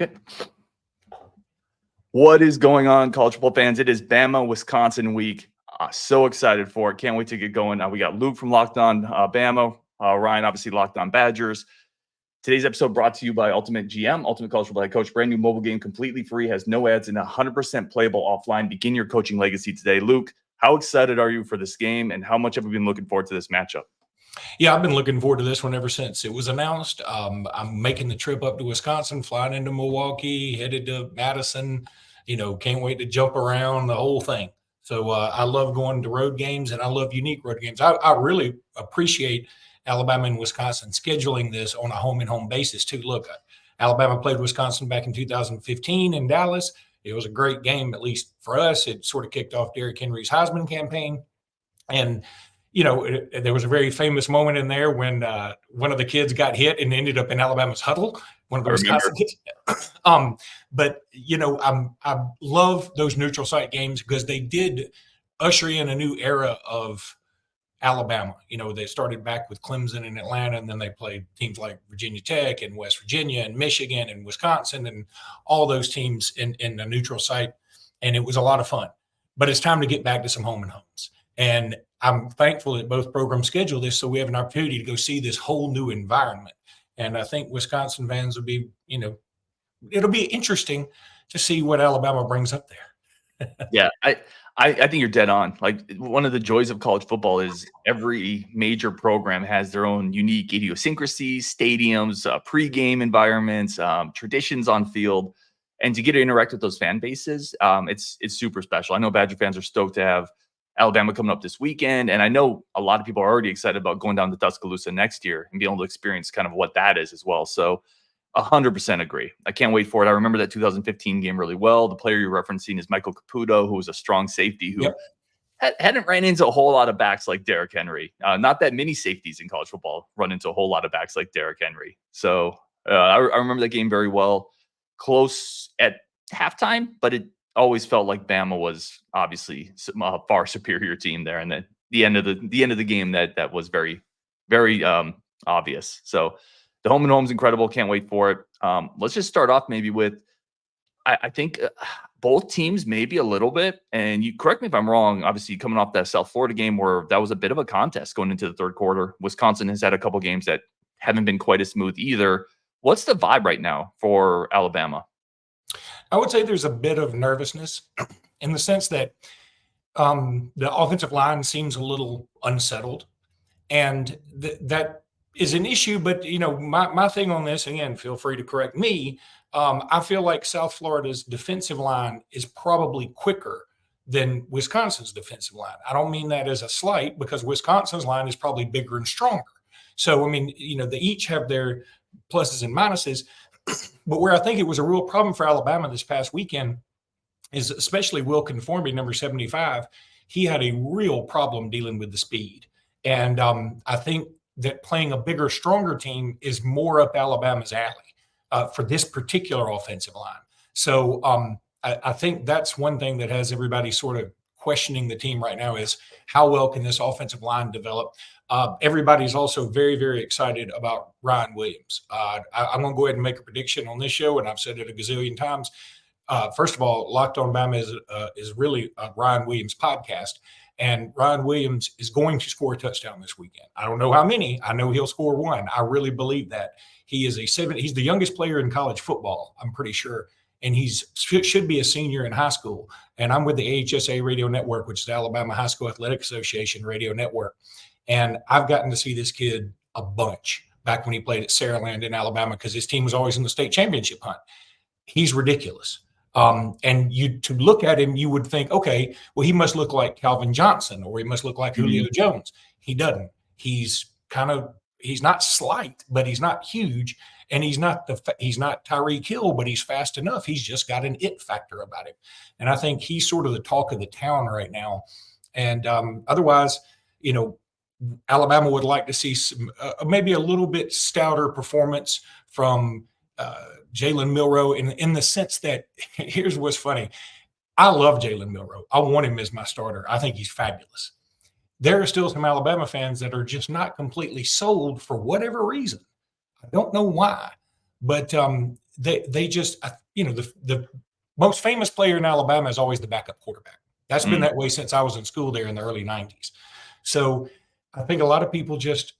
Good. What is going on, college football fans? It is Bama, Wisconsin week. So excited for it. Can't wait to get going. We got Luke from Locked On Bama, Ryan, obviously Locked On Badgers. Today's episode brought to you by Ultimate GM, Ultimate College Football Head Coach. Brand new mobile game, completely free, has no ads, and 100% playable offline. Begin your coaching legacy today. Luke, how excited are you for this game, and how much have you been looking forward to this matchup? Yeah, I've been looking forward to this one ever since it was announced. I'm making the trip up to Wisconsin, flying into Milwaukee, headed to Madison. Can't wait to jump around, the whole thing. So I love going to road games, and I love unique road games. I really appreciate Alabama and Wisconsin scheduling this on a home-and-home basis, too. Look, Alabama played Wisconsin back in 2015 in Dallas. It was a great game, at least for us. It sort of kicked off Derrick Henry's Heisman campaign. And there was a very famous moment in there when one of the kids got hit and ended up in Alabama's huddle. One of the Wisconsin kids. But I love those neutral site games because they did usher in a new era of Alabama. They started back with Clemson and Atlanta, and then they played teams like Virginia Tech and West Virginia and Michigan and Wisconsin and all those teams in the neutral site. And it was a lot of fun. But it's time to get back to some home and homes. And I'm thankful that both programs schedule this so we have an opportunity to go see this whole new environment. And I think Wisconsin fans will be, it'll be interesting to see what Alabama brings up there. Yeah, I think you're dead on. Like, one of the joys of college football is every major program has their own unique idiosyncrasies, stadiums, pregame environments, traditions on field. And to get to interact with those fan bases, it's super special. I know Badger fans are stoked to have Alabama coming up this weekend. And I know a lot of people are already excited about going down to Tuscaloosa next year and being able to experience kind of what that is as well. So 100% agree. I can't wait for it. I remember that 2015 game really well. The player you're referencing is Michael Caputo, who was a strong safety who hadn't ran into a whole lot of backs like Derrick Henry. Not that many safeties in college football run into a whole lot of backs like Derrick Henry. So I remember that game very well. Close at halftime, but it always felt like Bama was obviously a far superior team there. And then the end of the game that was very, very obvious. So the home and home's incredible. Can't wait for it. Let's just start off maybe with, I think both teams maybe a little bit, and you correct me if I'm wrong, obviously coming off that South Florida game where that was a bit of a contest going into the third quarter. Wisconsin has had a couple games that haven't been quite as smooth either. What's the vibe right now for Alabama? I would say there's a bit of nervousness in the sense that the offensive line seems a little unsettled, and that is an issue. But my thing on this, again, feel free to correct me. I feel like South Florida's defensive line is probably quicker than Wisconsin's defensive line. I don't mean that as a slight, because Wisconsin's line is probably bigger and stronger. So they each have their pluses and minuses. But where I think it was a real problem for Alabama this past weekend is especially Will Conformity, number 75. He had a real problem dealing with the speed. And I think that playing a bigger, stronger team is more up Alabama's alley for this particular offensive line. So I think that's one thing that has everybody sort of questioning the team right now is how well can this offensive line develop? Everybody's also very, very excited about Ryan Williams. I'm going to go ahead and make a prediction on this show, and I've said it a gazillion times. First of all, Locked On Bama is really a Ryan Williams podcast, and Ryan Williams is going to score a touchdown this weekend. I don't know how many. I know he'll score one. I really believe that. He's the youngest player in college football, I'm pretty sure, and should be a senior in high school. And I'm with the AHSA Radio Network, which is the Alabama High School Athletic Association Radio Network. And I've gotten to see this kid a bunch back when he played at Saraland in Alabama, because his team was always in the state championship hunt. He's ridiculous. And to look at him, you would think, okay, well, he must look like Calvin Johnson, or he must look like Julio Jones. He doesn't. He's not slight, but he's not huge. And he's not Tyreek Hill, but he's fast enough. He's just got an it factor about him. And I think he's sort of the talk of the town right now. And otherwise, Alabama would like to see some, maybe a little bit stouter performance from Jalen Milro in the sense that, here's what's funny. I love Jalen Milro. I want him as my starter. I think he's fabulous. There are still some Alabama fans that are just not completely sold for whatever reason. I don't know why, but they just, the most famous player in Alabama is always the backup quarterback. That's been that way since I was in school there in the early 90s. So I think a lot of people just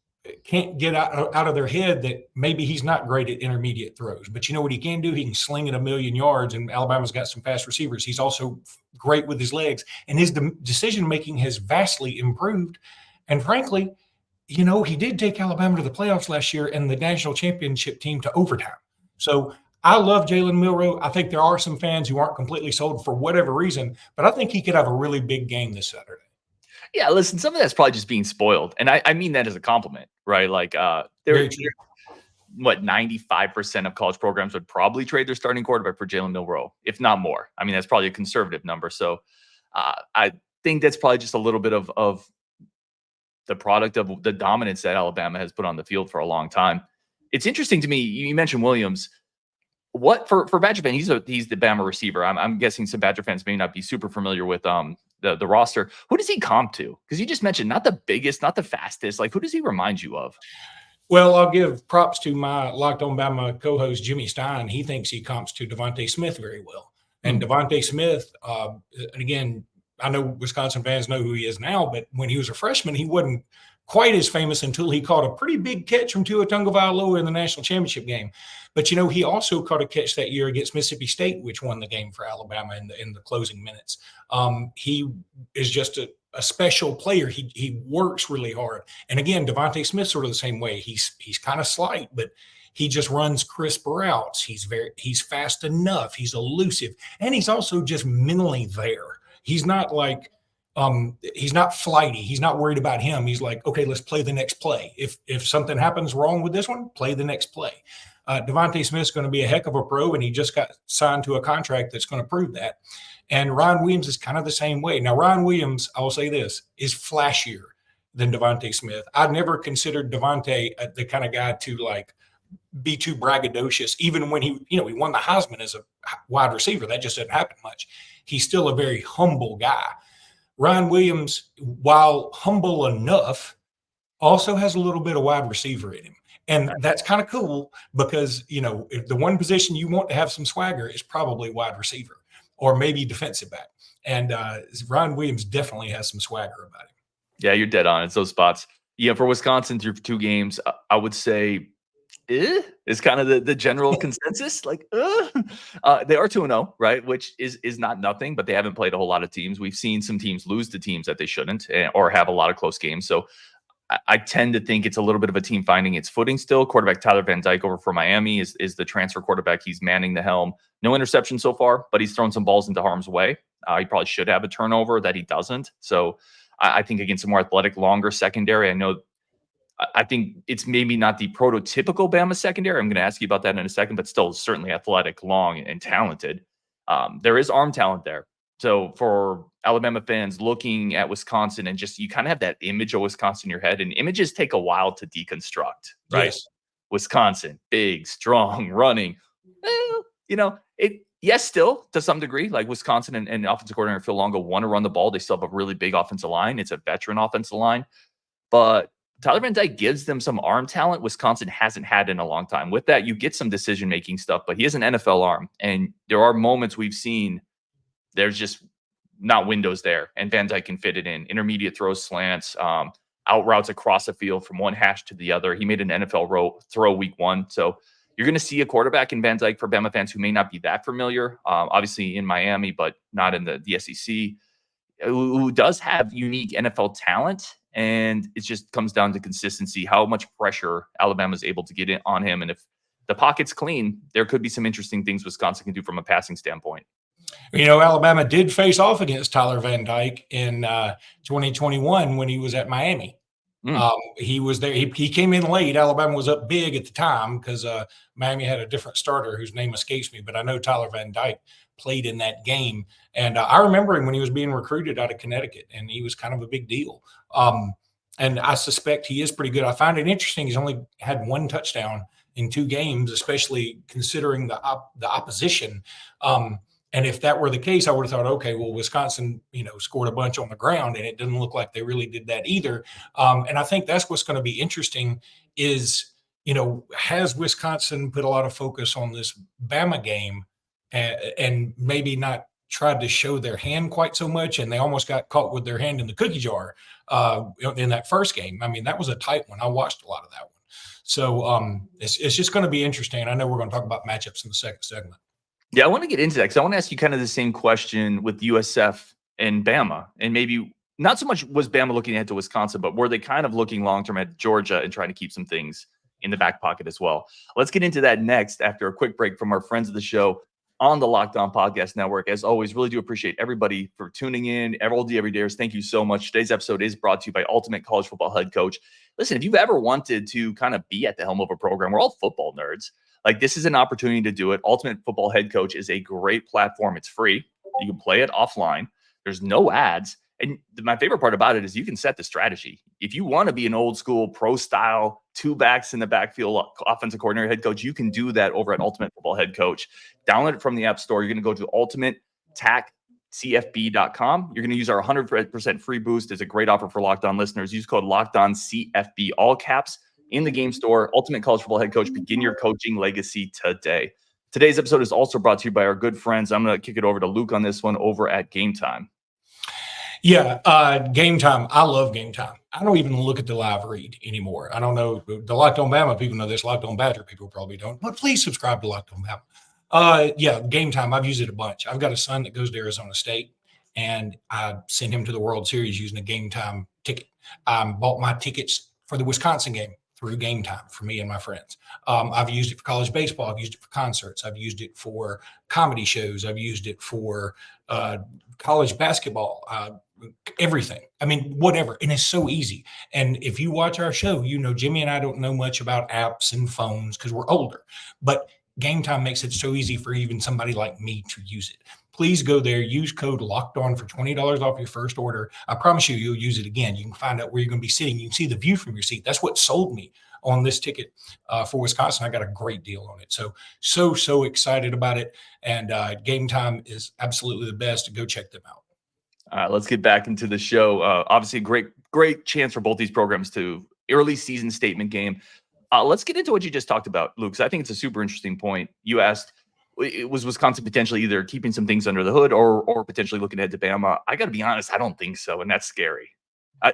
can't get out of their head that maybe he's not great at intermediate throws. But you know what he can do? He can sling it a million yards, and Alabama's got some fast receivers. He's also great with his legs, and his decision-making has vastly improved. And frankly, he did take Alabama to the playoffs last year and the national championship team to overtime. So I love Jalen Milro. I think there are some fans who aren't completely sold for whatever reason, but I think he could have a really big game this Saturday. Yeah, listen, some of that's probably just being spoiled. And I mean that as a compliment, right? Like, what, 95% of college programs would probably trade their starting quarterback for Jalen Milroe, if not more. I mean, that's probably a conservative number. So I think that's probably just a little bit of the product of the dominance that Alabama has put on the field for a long time. It's interesting to me. You mentioned Williams. What for Badger fan? He's the Bama receiver. I'm guessing some Badger fans may not be super familiar with the roster. Who does he comp to? Because you just mentioned not the biggest, not the fastest. Like, who does he remind you of? Well, I'll give props to my Locked On Bama co-host Jimmy Stein. He thinks he comps to Devontae Smith very well. And Devontae Smith, again, I know Wisconsin fans know who he is now, but when he was a freshman, he wasn't quite as famous until he caught a pretty big catch from Tua Tagovailoa in the national championship game. But, he also caught a catch that year against Mississippi State, which won the game for Alabama in the closing minutes. He is just a special player. He works really hard. And again, Devontae Smith sort of the same way. He's kind of slight, but he just runs crisp routes. He's fast enough. He's elusive. And he's also just mentally there. He's not like he's not flighty. He's not worried about him. He's like, okay, let's play the next play. If something happens wrong with this one, play the next play. Devontae Smith's going to be a heck of a pro, and he just got signed to a contract that's going to prove that. And Ryan Williams is kind of the same way. Now, Ryan Williams, I will say this, is flashier than Devontae Smith. I've never considered Devontae the kind of guy to like be too braggadocious, even when he won the Heisman as a wide receiver. That just doesn't happen much. He's still a very humble guy. Ryan Williams, while humble enough, also has a little bit of wide receiver in him. And that's kind of cool because, if the one position you want to have some swagger is probably wide receiver or maybe defensive back. And Ryan Williams definitely has some swagger about him. Yeah, you're dead on. It's those spots. Yeah, for Wisconsin through 2 games, I would say is kind of the general consensus. Like, they are 2-0, right? Which is not nothing, but they haven't played a whole lot of teams. We've seen some teams lose to teams that they shouldn't or have a lot of close games. So I tend to think it's a little bit of a team finding its footing still. Quarterback Tyler Van Dyke over for Miami is the transfer quarterback. He's manning the helm. No interception so far, but he's thrown some balls into harm's way. He probably should have a turnover that he doesn't. So I think against a more athletic, longer secondary, I think it's maybe not the prototypical Bama secondary. I'm going to ask you about that in a second, but still certainly athletic, long, and talented. There is arm talent there. So for Alabama fans looking at Wisconsin and just you kind of have that image of Wisconsin in your head, and images take a while to deconstruct, right? Yes. Wisconsin, big, strong, running. Yes, still to some degree, like Wisconsin and offensive coordinator Phil Longo want to run the ball. They still have a really big offensive line. It's a veteran offensive line, but Tyler Van Dyke gives them some arm talent Wisconsin hasn't had in a long time. With that, you get some decision-making stuff, but he has an NFL arm, and there are moments we've seen there's just not windows there, and Van Dyke can fit it in. Intermediate throws, slants, out routes across the field from one hash to the other. He made an NFL throw week 1. So you're going to see a quarterback in Van Dyke for Bama fans who may not be that familiar, obviously in Miami, but not in the SEC, who does have unique NFL talent. And it just comes down to consistency, how much pressure Alabama is able to get in on him. And if the pocket's clean, there could be some interesting things Wisconsin can do from a passing standpoint. Alabama did face off against Tyler Van Dyke in 2021 when he was at Miami. He was there. He came in late. Alabama was up big at the time because Miami had a different starter whose name escapes me, but I know Tyler Van Dyke played in that game. And I remember him when he was being recruited out of Connecticut, and he was kind of a big deal. And I suspect he is pretty good. I find it interesting. He's only had 1 touchdown in 2 games, especially considering the opposition. And if that were the case, I would have thought, okay, well, Wisconsin, scored a bunch on the ground, and it didn't look like they really did that either. And I think that's what's going to be interesting is has Wisconsin put a lot of focus on this Bama game and maybe not tried to show their hand quite so much, and they almost got caught with their hand in the cookie jar in that first game. I mean, that was a tight one. I watched a lot of that one. So it's just going to be interesting. I know we're going to talk about matchups in the second segment. Yeah, I want to get into that because I want to ask you kind of the same question with USF and Bama, and maybe not so much was Bama looking ahead to Wisconsin, but were they kind of looking long-term at Georgia and trying to keep some things in the back pocket as well? Let's get into that next after a quick break from our friends of the show on the Locked On Podcast Network. As always, really do appreciate everybody for tuning in. All the everydayers, thank you so much. Today's episode is brought to you by Ultimate College Football Head Coach. Listen, if you've ever wanted to kind of be at the helm of a program, we're all football nerds. Like, this is an opportunity to do it. Ultimate Football Head Coach is a great platform. It's free. You can play it offline. There's no ads. And my favorite part about it is you can set the strategy. If you want to be an old school pro style, 2 backs in the backfield offensive coordinator head coach, you can do that over at Ultimate Football Head Coach. Download it from the App Store. You're going to go to ultimatetackcfb.com. You're going to use our 100% free boost. It's a great offer for Locked On listeners. Use code LOCKEDONCFB, all caps, in the game store. Ultimate College Football Head Coach. Begin your coaching legacy today. Today's episode is also brought to you by our good friends. I'm going to kick it over to Luke on this one over at Gametime. Yeah, Gametime. I love Gametime. I don't even look at the live read anymore. I don't know. The Locked On Bama people know this. Locked On Badger people probably don't. But please subscribe to Locked On Bama. Yeah, Gametime. I've used it a bunch. I've got a son that goes to Arizona State, and I sent him to the World Series using a Gametime ticket. I bought my tickets for the Wisconsin game through Gametime for me and my friends. I've used it for college baseball. I've used it for concerts. I've used it for comedy shows. I've used it for college basketball, everything. I mean, whatever. And it's so easy. And if you watch our show, Jimmy and I don't know much about apps and phones because we're older. But Gametime makes it so easy for even somebody like me to use it. Please go there, use code LOCKEDON for $20 off your first order. I promise you'll use it again. You can find out where you're going to be sitting. You can see the view from your seat. That's what sold me on this ticket for Wisconsin. I got a great deal on it. So excited about it. And Gametime is absolutely the best. Go check them out. All right, let's get back into the show. Obviously, a great chance for both these programs to early season statement game. Let's get into what you just talked about, Luke, 'cause I think it's a super interesting point. You asked, was Wisconsin potentially either keeping some things under the hood or potentially looking ahead to Bama? I got to be honest, I don't think so, and that's scary. I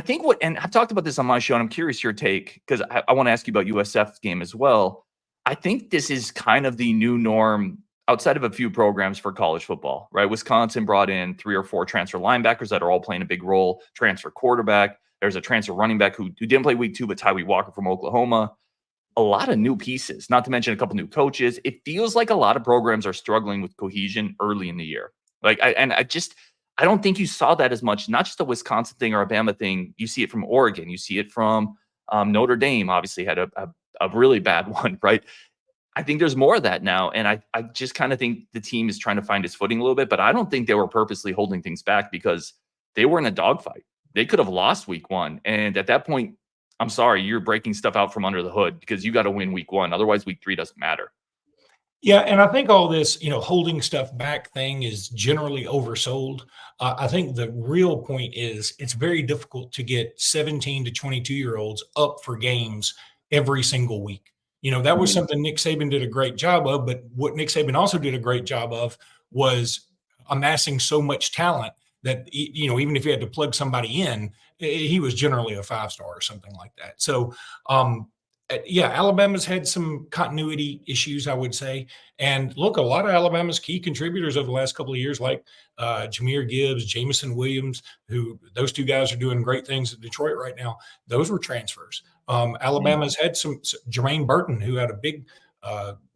think and I've talked about this on my show, and I'm curious your take because I want to ask you about USF game as well. I think this is kind of the new norm outside of a few programs for college football, right? Wisconsin brought in 3 or 4 transfer linebackers that are all playing a big role, transfer quarterback. There's a transfer running back who didn't play week 2, but Tyree Walker from Oklahoma. A lot of new pieces, not to mention a couple new coaches. It feels like a lot of programs are struggling with cohesion early in the year. I don't think you saw that as much, not just a Wisconsin thing or a Bama thing. You see it from Oregon. You see it from Notre Dame, obviously had a really bad one, right? I think there's more of that now. And I just kind of think the team is trying to find its footing a little bit, but I don't think they were purposely holding things back because they were in a dogfight. They could have lost week 1. And at that point, I'm sorry, you're breaking stuff out from under the hood because you got to win week 1. Otherwise, week 3 doesn't matter. Yeah, and I think all this, holding stuff back thing is generally oversold. I think the real point is it's very difficult to get 17 to 22-year-olds up for games every single week. That was something Nick Saban did a great job of, but what Nick Saban also did a great job of was amassing so much talent that, even if you had to plug somebody in, he was generally a 5-star or something like that. So, yeah, Alabama's had some continuity issues, I would say. And look, a lot of Alabama's key contributors over the last couple of years, like Jahmyr Gibbs, Jamison Williams, who those 2 guys are doing great things at Detroit right now. Those were transfers. Alabama's had some Jermaine Burton, who had a big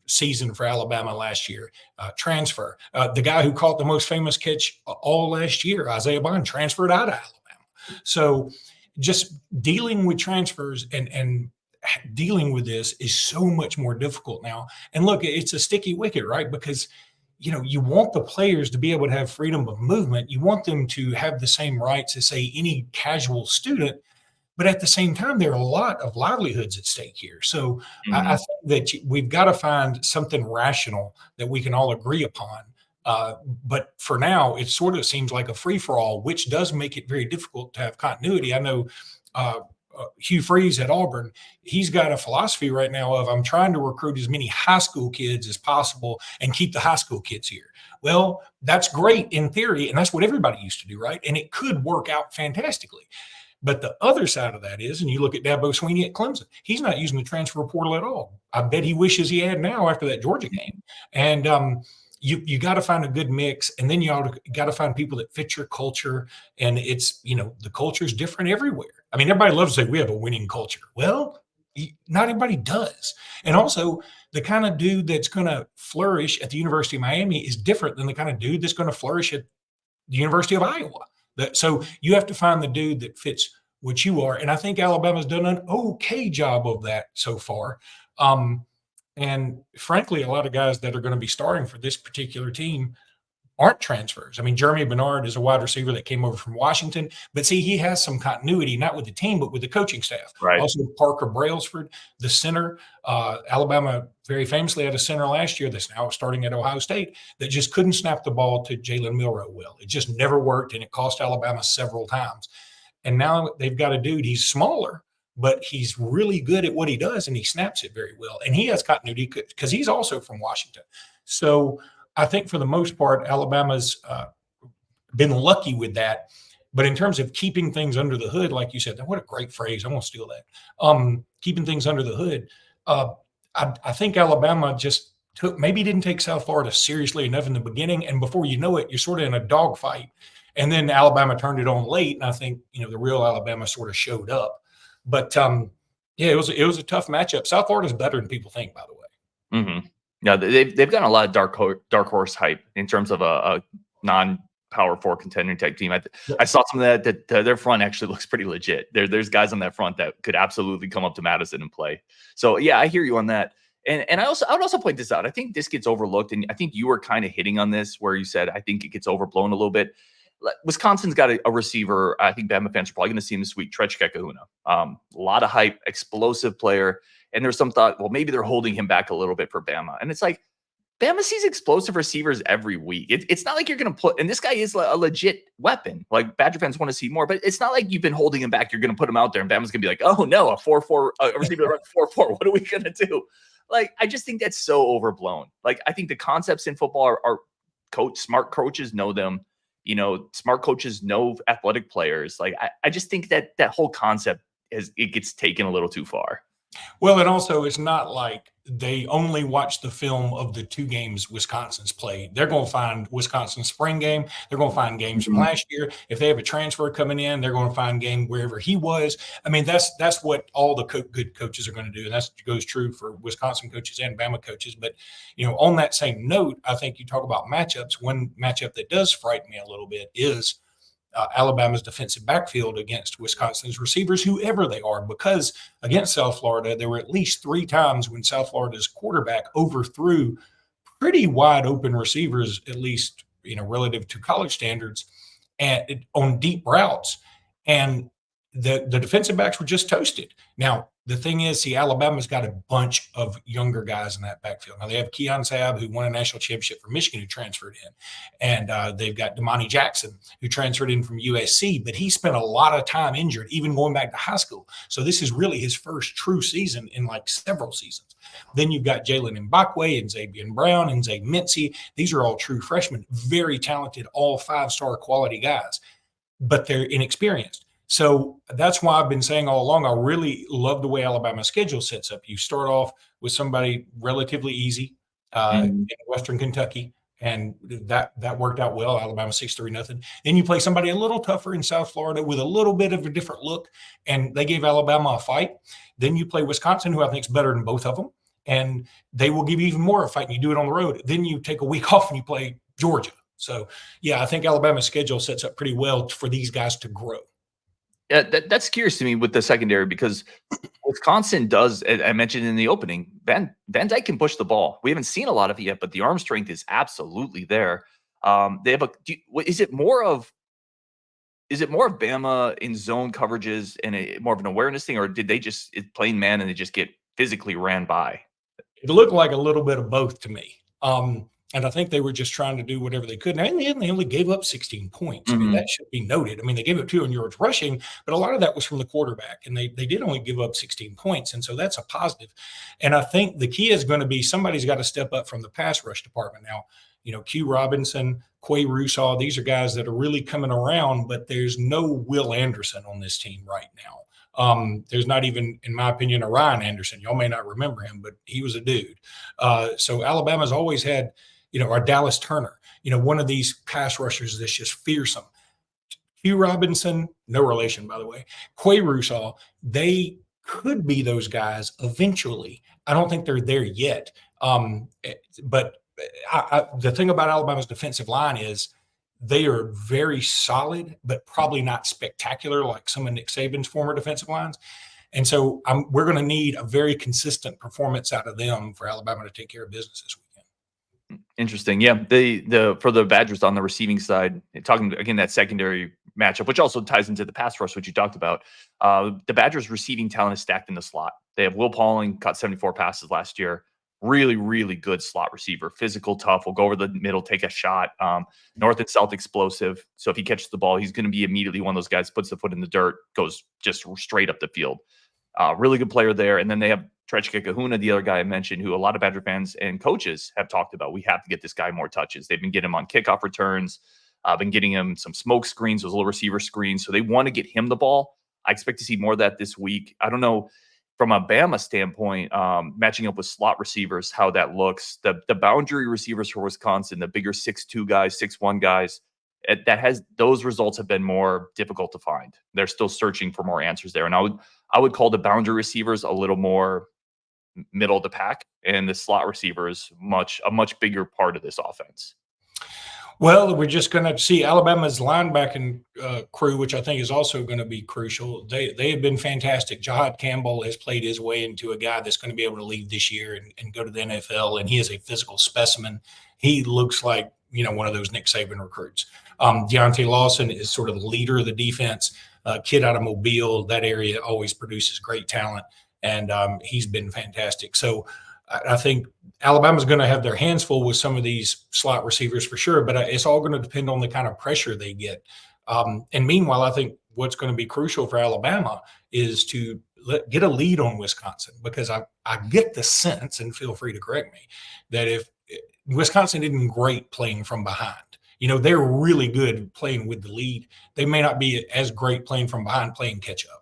season for Alabama last year, transfer. The guy who caught the most famous catch all last year, Isaiah Bond, transferred out of Alabama. So just dealing with transfers and dealing with this is so much more difficult now. And look, it's a sticky wicket, right? Because, you want the players to be able to have freedom of movement. You want them to have the same rights as, say, any casual student. But at the same time, there are a lot of livelihoods at stake here. So I think that we've got to find something rational that we can all agree upon. But for now, it sort of seems like a free-for-all, which does make it very difficult to have continuity. I know Hugh Freeze at Auburn, he's got a philosophy right now of I'm trying to recruit as many high school kids as possible and keep the high school kids here. Well, that's great in theory, and that's what everybody used to do, right? And it could work out fantastically. But the other side of that is, and you look at Dabo Swinney at Clemson, he's not using the transfer portal at all. I bet he wishes he had now after that Georgia game. And you got to find a good mix, and then you got to find people that fit your culture. And it's, the culture is different everywhere. I mean, everybody loves to say we have a winning culture. Well, not everybody does. And also, the kind of dude that's going to flourish at the University of Miami is different than the kind of dude that's going to flourish at the University of Iowa. So you have to find the dude that fits what you are. And I think Alabama's done an okay job of that so far. And frankly, a lot of guys that are going to be starting for this particular team aren't transfers. I mean, Jeremy Bernard is a wide receiver that came over from Washington, but see, he has some continuity, not with the team, but with the coaching staff. Right. Also, Parker Brailsford, the center. Alabama very famously had a center last year that's now starting at Ohio State that just couldn't snap the ball to Jalen Milro well. It just never worked, and it cost Alabama several times. And now they've got a dude, he's smaller, but he's really good at what he does, and he snaps it very well. And he has continuity because he's also from Washington. So I think for the most part, Alabama's been lucky with that. But in terms of keeping things under the hood, like you said, what a great phrase. I'm going to steal that. Keeping things under the hood. I think Alabama just maybe didn't take South Florida seriously enough in the beginning. And before you know it, you're sort of in a dogfight. And then Alabama turned it on late. And I think, the real Alabama sort of showed up. But it was a tough matchup. South Florida's better than people think, by the way. Mm-hmm. Yeah, they've gotten a lot of dark horse hype in terms of a non-power 4 contending type team. I saw some of that their front actually looks pretty legit. There's guys on that front that could absolutely come up to Madison and play. So yeah, I hear you on that. And I would also point this out. I think this gets overlooked, and I think you were kind of hitting on this where you said I think it gets overblown a little bit. Wisconsin's got a receiver. I think Bama fans are probably going to see him this week. Trechka Kahuna. A lot of hype, explosive player. And there's some thought, well, maybe they're holding him back a little bit for Bama. And it's like, Bama sees explosive receivers every week. It's not like you're going to put, and this guy is a legit weapon. Like, Badger fans want to see more, but it's not like you've been holding him back. You're going to put him out there, and Bama's going to be like, oh no, a 4-4, a receiver run 4-4. What are we going to do? Like, I just think that's so overblown. Like, I think the concepts in football are smart coaches know them. Smart coaches know athletic players. Like, I just think that whole concept it gets taken a little too far. Well, and also it's not like they only watch the film of the 2 games Wisconsin's played. They're going to find Wisconsin's spring game. They're going to find games from last year. If they have a transfer coming in, they're going to find game wherever he was. I mean, that's what all the good coaches are going to do. And that goes true for Wisconsin coaches and Bama coaches. But, on that same note, I think you talk about matchups. One matchup that does frighten me a little bit is Alabama's defensive backfield against Wisconsin's receivers, whoever they are, because against South Florida, there were at least 3 times when South Florida's quarterback overthrew pretty wide open receivers, at least, relative to college standards, and on deep routes. And the defensive backs were just toasted. Now, the thing is, Alabama's got a bunch of younger guys in that backfield. Now, they have Keon Sabb, who won a national championship for Michigan, who transferred in. And they've got Damani Jackson, who transferred in from USC. But he spent a lot of time injured, even going back to high school. So this is really his first true season in like several seasons. Then you've got Jalen Mbakwe and Xavier Brown and Zay Mincy. These are all true freshmen, very talented, all 5-star quality guys. But they're inexperienced. So that's why I've been saying all along, I really love the way Alabama's schedule sets up. You start off with somebody relatively easy in Western Kentucky, and that worked out well. Alabama 6-3-0. Then you play somebody a little tougher in South Florida with a little bit of a different look, and they gave Alabama a fight. Then you play Wisconsin, who I think is better than both of them, and they will give you even more of a fight, and you do it on the road. Then you take a week off and you play Georgia. So, yeah, I think Alabama's schedule sets up pretty well for these guys to grow. Yeah, that's curious to me with the secondary, because Wisconsin does, I mentioned in the opening, Van Dyke can push the ball. We haven't seen a lot of it yet, but the arm strength is absolutely there. They have is it more of Bama in zone coverages and more of an awareness thing, or did they just plain man and they just get physically ran by? It looked like a little bit of both to me. And I think they were just trying to do whatever they could. And in the end, they only gave up 16 points. I mean, Mhm. that should be noted. I mean, they gave up 200 yards rushing, but a lot of that was from the quarterback. And they did only give up 16 points. And so that's a positive. And I think the key is going to be somebody's got to step up from the pass rush department. Now, Q Robinson, Quay Russaw, these are guys that are really coming around, but there's no Will Anderson on this team right now. There's not even, in my opinion, a Ryan Anderson. Y'all may not remember him, but he was a dude. So Alabama's always had, or Dallas Turner, one of these pass rushers that's just fearsome. Hugh Robinson, no relation, by the way. Quay Russaw, they could be those guys eventually. I don't think they're there yet. But the thing about Alabama's defensive line is they are very solid, but probably not spectacular like some of Nick Saban's former defensive lines. And so we're going to need a very consistent performance out of them for Alabama to take care of business this weekend. Interesting. Yeah. The for the Badgers on the receiving side, talking again that secondary matchup, which also ties into the pass rush, which you talked about. The Badgers receiving talent is stacked in the slot. They have Will Pauling, caught 74 passes last year. Really, really good slot receiver. Physical, tough. Will go over the middle, take a shot. North and south explosive. So if he catches the ball, he's going to be immediately one of those guys, puts the foot in the dirt, goes just straight up the field. Really good player there. And then they have Trechka Kahuna, the other guy I mentioned, who a lot of Badger fans and coaches have talked about. We have to get this guy more touches. They've been getting him on kickoff returns, been getting him some smoke screens, those little receiver screens. So they want to get him the ball. I expect to see more of that this week. I don't know from a Bama standpoint, matching up with slot receivers, how that looks. The boundary receivers for Wisconsin, the bigger 6'2 guys, 6'1 guys, those results have been more difficult to find. They're still searching for more answers there. And I would call the boundary receivers a little more middle of the pack, and the slot receivers a much bigger part of this offense. Well, we're just going to see Alabama's linebacking crew, which I think is also going to be crucial. They have been fantastic. Jahad Campbell has played his way into a guy that's going to be able to leave this year and go to the NFL, and he is a physical specimen. He looks like one of those Nick Saban recruits. Deontay Lawson is sort of the leader of the defense. Kid out of Mobile, that area always produces great talent, and he's been fantastic. So I think Alabama's going to have their hands full with some of these slot receivers for sure, but it's all going to depend on the kind of pressure they get. And meanwhile, I think what's going to be crucial for Alabama is to get a lead on Wisconsin, because I get the sense, and feel free to correct me, that if Wisconsin isn't great playing from behind, they're really good playing with the lead. They may not be as great playing from behind, playing catch up.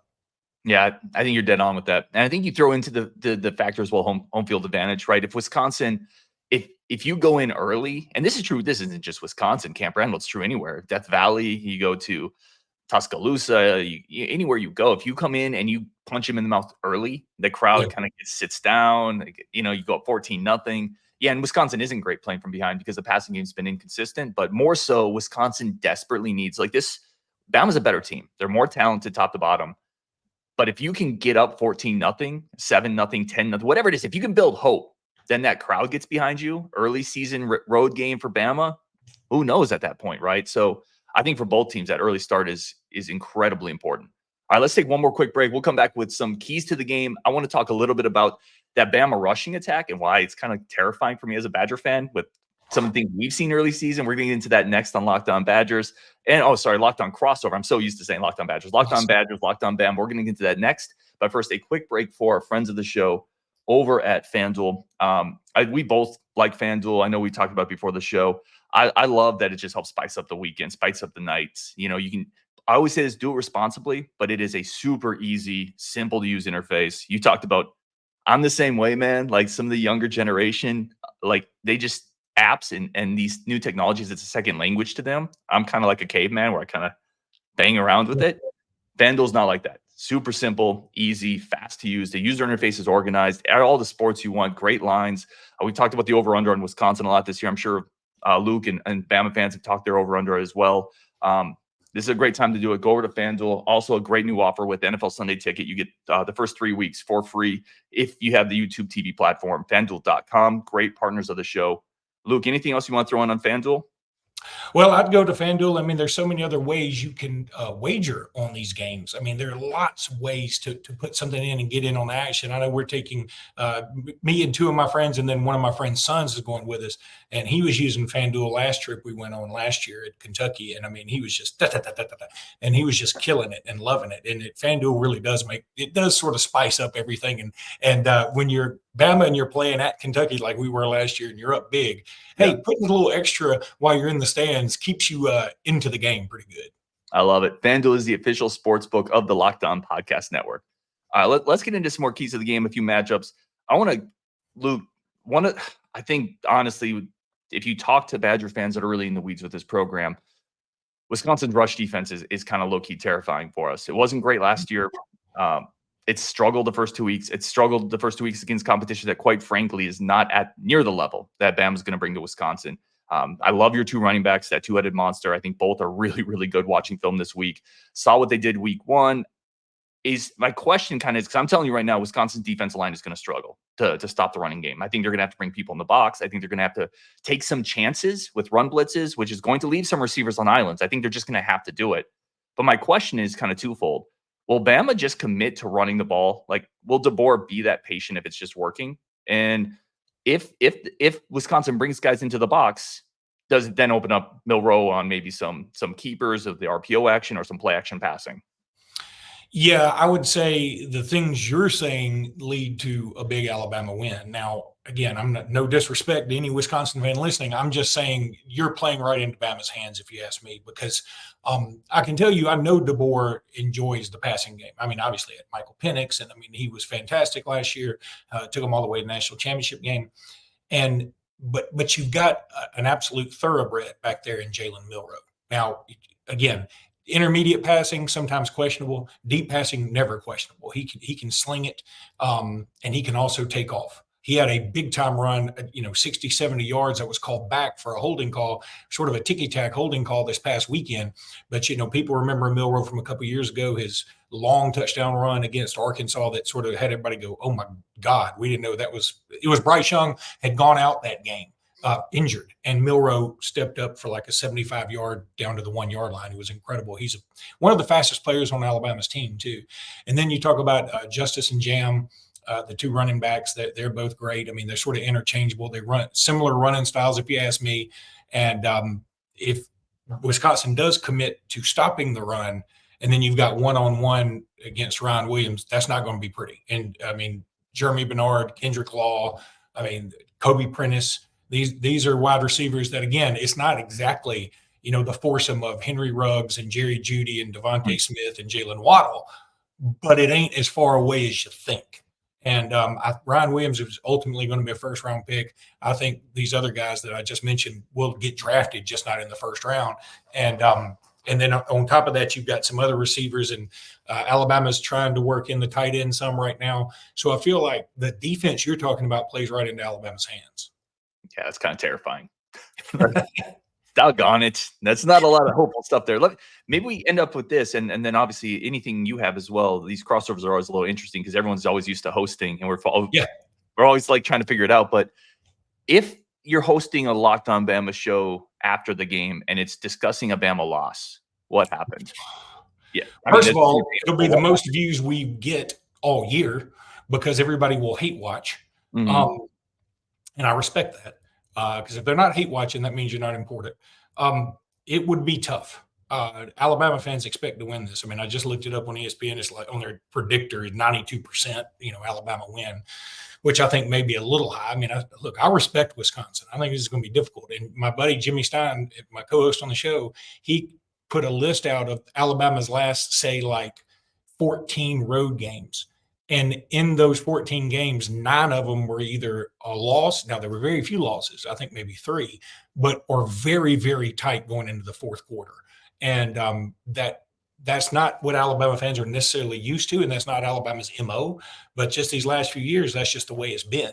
Yeah, I think you're dead on with that. And I think you throw into the factor as well, home field advantage, right? If Wisconsin, if you go in early, and this is true, this isn't just Wisconsin, Camp Randall, it's true anywhere. Death Valley, you go to Tuscaloosa, anywhere you go, if you come in and you punch him in the mouth early, the crowd kind of sits down. You go up 14-0. Yeah, and Wisconsin isn't great playing from behind because the passing game's been inconsistent, but more so, Wisconsin desperately needs this. Bama's a better team. They're more talented top to bottom. But if you can get up 14-0, 7-0, 10-0, whatever it is, if you can build hope, then that crowd gets behind you. Early season road game for Bama, who knows at that point, right? So I think for both teams, that early start is incredibly important. All right, let's take one more quick break. We'll come back with some keys to the game. I want to talk a little bit about that Bama rushing attack and why it's kind of terrifying for me as a Badger fan with some of the things we've seen early season. We're going to get into that next on Locked On Badgers. And, Locked On Crossover. I'm so used to saying Locked On Badgers. Locked On Badgers, Locked On Bam. We're going to get into that next. But first, a quick break for our friends of the show over at FanDuel. We both like FanDuel. I know we talked about it before the show. I love that it just helps spice up the weekend, spice up the nights. I always say this, do it responsibly, but it is a super easy, simple to use interface. You talked about, I'm the same way, man. Like some of the younger generation, they just, apps and these new technologies, it's a second language to them. I'm kind of like a caveman where I kind of bang around with it. FanDuel's not like that. Super simple, easy, fast to use. The user interface is organized. All the sports you want, great lines. We talked about the over-under in Wisconsin a lot this year. I'm sure Luke and Bama fans have talked their over-under as well. This is a great time to do it. Go over to FanDuel. Also a great new offer with NFL Sunday Ticket. You get the first 3 weeks for free if you have the YouTube TV platform, FanDuel.com. Great partners of the show. Luke, anything else you want to throw in on FanDuel? Well, I'd go to FanDuel. I mean, there's so many other ways you can wager on these games. I mean, there are lots of ways to put something in and get in on the action. I know we're taking me and two of my friends, and then one of my friend's sons is going with us, and he was using FanDuel last trip we went on last year at Kentucky, and I mean, he was just and he was just killing it and loving it. And FanDuel really does sort of spice up everything. And when you're Bama and you're playing at Kentucky like we were last year, and you're up big, hey, putting a little extra while you're in the stands keeps you into the game pretty good. I love it. FanDuel is the official sports book of the Locked On Podcast Network. All right, let's get into some more keys of the game, a few matchups. I want to, Luke, I think, honestly, if you talk to Badger fans that are really in the weeds with this program, Wisconsin's rush defense is kind of low-key terrifying for us. It wasn't great last year. It struggled the first 2 weeks. It struggled the first 2 weeks against competition that, quite frankly, is not at near the level that Bama's going to bring to Wisconsin. I love your two running backs, that two-headed monster. I think both are really, really good watching film this week. Saw what they did week one. My question kind of is, because I'm telling you right now, Wisconsin's defensive line is going to struggle to stop the running game. I think they're going to have to bring people in the box. I think they're going to have to take some chances with run blitzes, which is going to leave some receivers on islands. I think they're just going to have to do it. But my question is kind of twofold. Will Bama just commit to running the ball? Like, will DeBoer be that patient if it's just working? And if Wisconsin brings guys into the box, does it then open up Milro on maybe some keepers of the RPO action or some play action passing? Yeah, I would say the things you're saying lead to a big Alabama win. Now, again, no disrespect to any Wisconsin fan listening. I'm just saying you're playing right into Bama's hands, if you ask me, because I can tell you, I know DeBoer enjoys the passing game. I mean, obviously at Michael Penix, and I mean, he was fantastic last year, took him all the way to the national championship game. But you've got an absolute thoroughbred back there in Jalen Milro. Now, again, intermediate passing, sometimes questionable. Deep passing, never questionable. He can sling it, and he can also take off. He had a big-time run, 60, 70 yards that was called back for a holding call, sort of a ticky-tack holding call this past weekend. But, people remember Milro from a couple of years ago, his long touchdown run against Arkansas that sort of had everybody go, oh, my God, we didn't know it was Bryce Young had gone out that game. Injured, and Milro stepped up for like a 75-yard down to the 1 yard line. It was incredible. He's one of the fastest players on Alabama's team too. And then you talk about Justice and Jam, the two running backs. They're both great. I mean, they're sort of interchangeable. They run similar running styles, if you ask me. And if Wisconsin does commit to stopping the run, and then you've got one-on-one against Ryan Williams, that's not going to be pretty. And I mean, Jeremy Bernard, Kendrick Law, Kobe Prentice. These are wide receivers that, again, it's not exactly, the foursome of Henry Ruggs and Jerry Jeudy and Devontae Smith and Jalen Waddle, but it ain't as far away as you think. And Ryan Williams is ultimately going to be a first-round pick. I think these other guys that I just mentioned will get drafted, just not in the first round. And then on top of that, you've got some other receivers, and Alabama's trying to work in the tight end some right now. So I feel like the defense you're talking about plays right into Alabama's hands. Yeah, that's kind of terrifying. Doggone it. That's not a lot of hopeful stuff there. Maybe we end up with this, and then obviously anything you have as well. These crossovers are always a little interesting because everyone's always used to hosting, and we're always like trying to figure it out. But if you're hosting a Locked On Bama show after the game and it's discussing a Bama loss, what happened? Yeah. First of all, it'll be the most views we get all year because everybody will hate watch. Mm-hmm. And I respect that. Because if they're not hate watching, that means you're not important. It would be tough. Alabama fans expect to win this. I mean, I just looked it up on ESPN. It's like on their predictor, 92%, Alabama win, which I think may be a little high. I mean, I respect Wisconsin. I think this is going to be difficult. And my buddy Jimmy Stein, my co-host on the show, he put a list out of Alabama's last, say, like 14 road games. And in those 14 games, 9 of them were either a loss. Now, there were very few losses, I think maybe 3, but are very, very tight going into the fourth quarter. And that's not what Alabama fans are necessarily used to, and that's not Alabama's MO. But just these last few years, that's just the way it's been.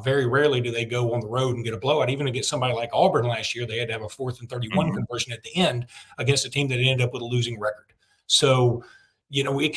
Very rarely do they go on the road and get a blowout. Even against somebody like Auburn last year, they had to have a 4th and 31 conversion at the end against a team that ended up with a losing record. So, it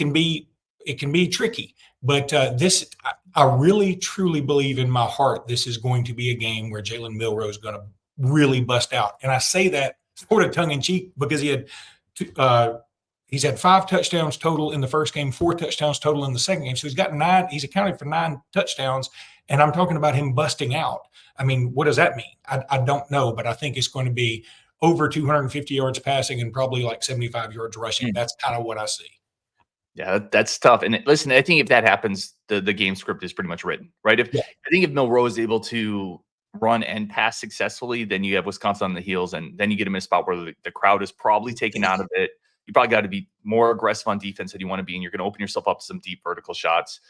can be tricky, but I really truly believe in my heart this is going to be a game where Jalen Milro is going to really bust out. And I say that sort of tongue in cheek because he's had 5 touchdowns total in the first game, 4 touchdowns total in the second game. So he's got 9. He's accounted for 9 touchdowns. And I'm talking about him busting out. I mean, what does that mean? I don't know, but I think it's going to be over 250 yards passing and probably like 75 yards rushing. That's kind of what I see. Yeah, that's tough. And listen, I think if that happens, the game script is pretty much written, right? I think if Milro is able to run and pass successfully, then you have Wisconsin on the heels, and then you get him in a spot where the crowd is probably taken out of it. You probably got to be more aggressive on defense than you want to be, and you're going to open yourself up to some deep vertical shots.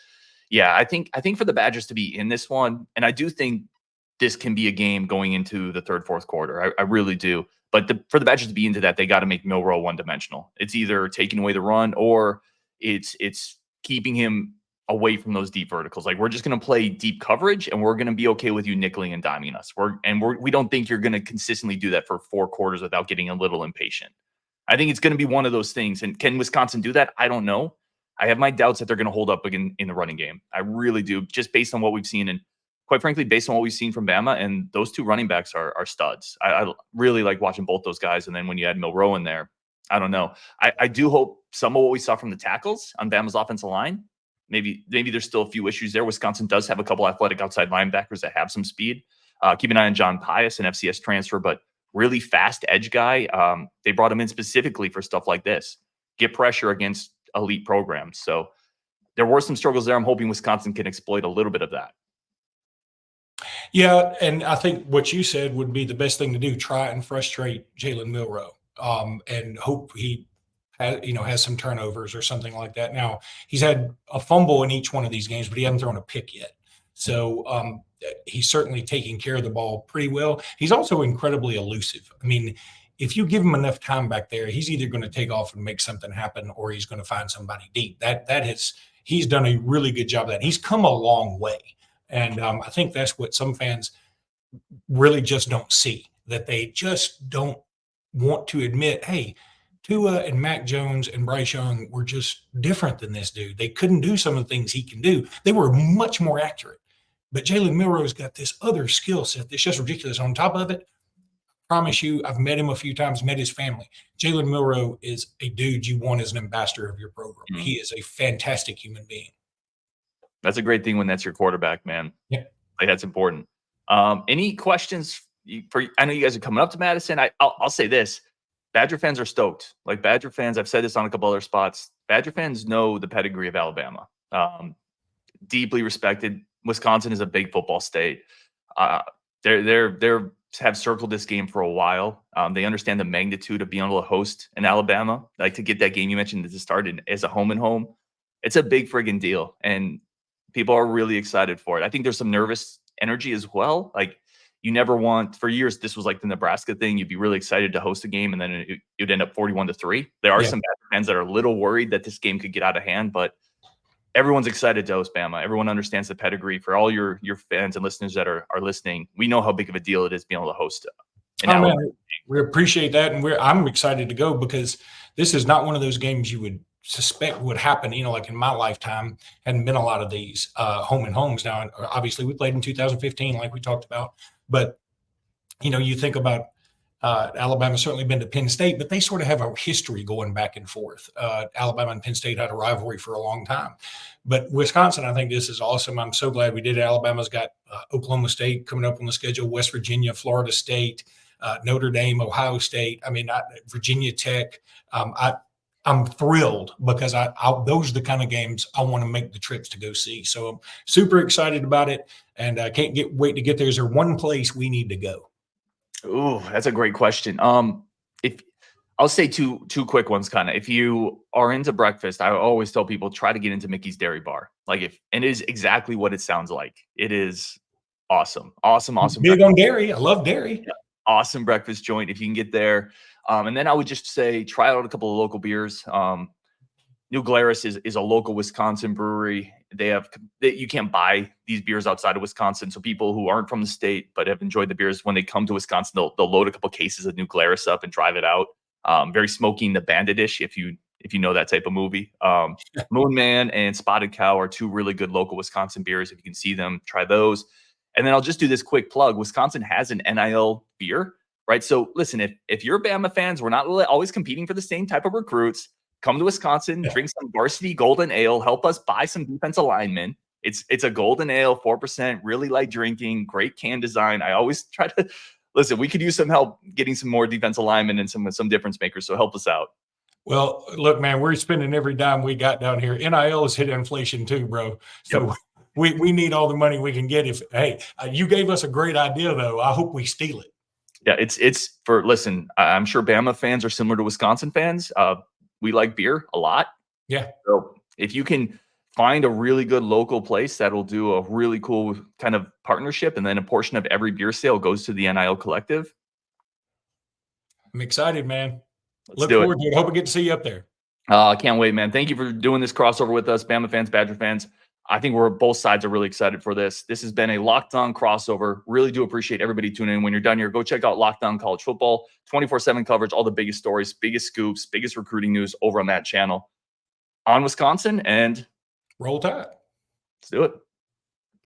Yeah, I think for the Badgers to be in this one, and I do think this can be a game going into the third, fourth quarter. I really do. But for the Badgers to be into that, they got to make Milro one-dimensional. It's either taking away the run or it's keeping him away from those deep verticals. Like, we're just going to play deep coverage, and we're going to be okay with you nickeling and diming us. We don't think you're going to consistently do that for 4 quarters without getting a little impatient. I think it's going to be one of those things. And can Wisconsin do that? I don't know. I have my doubts that they're going to hold up again in the running game. I really do, just based on what we've seen, and quite frankly, based on what we've seen from Bama. And those 2 running backs are studs. I really like watching both those guys. And then when you add Milro in there, I don't know. I do hope some of what we saw from the tackles on Bama's offensive line, maybe there's still a few issues there. Wisconsin does have a couple athletic outside linebackers that have some speed. Keep an eye on John Pius, an FCS transfer, but really fast edge guy. They brought him in specifically for stuff like this. Get pressure against elite programs. So there were some struggles there. I'm hoping Wisconsin can exploit a little bit of that. Yeah, and I think what you said would be the best thing to do. Try and frustrate Jalen Milro, and hope he has some turnovers or something like that. Now, he's had a fumble in each one of these games, but he hasn't thrown a pick yet. So he's certainly taking care of the ball pretty well. He's also incredibly elusive. I mean, if you give him enough time back there, he's either going to take off and make something happen, or he's going to find somebody deep. He's done a really good job of that. He's come a long way. And I think that's what some fans really just don't see, that they just don't want to admit, hey, Tua and Mac Jones and Bryce Young were just different than this dude. They couldn't do some of the things he can do. They were much more accurate. But Jalen Milro's got this other skill set that's just ridiculous. On top of it, I promise you, I've met him a few times, met his family. Jalen Milro is a dude you want as an ambassador of your program. He is a fantastic human being. That's a great thing when that's your quarterback, man. Yeah. Like, that's important. Any questions I know you guys are coming up to Madison. I'll say this. Badger fans are stoked. Like, Badger fans, I've said this on a couple other spots. Badger fans know the pedigree of Alabama. Deeply respected. Wisconsin is a big football state. They're have circled this game for a while. They understand the magnitude of being able to host in Alabama. Like, to get that game you mentioned at the start as a home and home, it's a big friggin' deal. And people are really excited for it. I think there's some nervous energy as well. Like, you never want, for years, this was like the Nebraska thing. You'd be really excited to host a game, and then it would end up 41-3. There are some Badger fans that are a little worried that this game could get out of hand, but everyone's excited to host Bama. Everyone understands the pedigree. For all your fans and listeners that are listening, we know how big of a deal it is being able to host we appreciate that, and I'm excited to go, because this is not one of those games you would suspect would happen. Like in my lifetime, hadn't been a lot of these home and homes. Now, obviously, we played in 2015, like we talked about, but you think about Alabama certainly been to Penn State, but they sort of have a history going back and forth. Alabama and Penn State had a rivalry for a long time. But Wisconsin, I think this is awesome. I'm so glad we did it. Alabama's got Oklahoma State coming up on the schedule, West Virginia, Florida State, Notre Dame, Ohio State. I mean, Virginia Tech. I'm thrilled, because those are the kind of games I want to make the trips to go see. So I'm super excited about it, and I can't wait to get there. Is there one place we need to go? Ooh, that's a great question. If I'll say two quick ones, kind of. If you are into breakfast, I always tell people, try to get into Mickey's Dairy Bar. And it is exactly what it sounds like. It is awesome. Big breakfast. On dairy. I love dairy. Yeah, awesome breakfast joint if you can get there. And then I would just say, try out a couple of local beers. New Glarus is a local Wisconsin brewery. You can't buy these beers outside of Wisconsin. So people who aren't from the state but have enjoyed the beers, when they come to Wisconsin, they'll load a couple cases of New Glarus up and drive it out. Very smoky in the Bandit-ish, if you know that type of movie. Moon Man and Spotted Cow are 2 really good local Wisconsin beers. If you can see them, try those. And then I'll just do this quick plug. Wisconsin has an NIL beer, right? So listen, if you're Bama fans, we're not always competing for the same type of recruits. Come to Wisconsin, drink some varsity golden ale, help us buy some defensive linemen. It's a golden ale, 4%, really light drinking, great can design. I always try to listen, we could use some help getting some more defensive linemen and some difference makers. So help us out. Well, look, man, we're spending every dime we got down here. NIL has hit inflation too, bro. So Yep. we need all the money we can get. You gave us a great idea, though. I hope we steal it. Yeah, it's for listen. I'm sure Bama fans are similar to Wisconsin fans. We like beer a lot. Yeah. So if you can find a really good local place that will do a really cool kind of partnership, and then a portion of every beer sale goes to the NIL collective. I'm excited, man. Let's do it. Forward to it. Hope I get to see you up there. I can't wait, man. Thank you for doing this crossover with us, Bama fans, Badger fans. I think both sides are really excited for this. This has been a Locked On crossover. Really do appreciate everybody tuning in. When you're done here, go check out Locked On College Football, 24/7 coverage, all the biggest stories, biggest scoops, biggest recruiting news over on that channel. On Wisconsin, and Roll Tide. let's do it.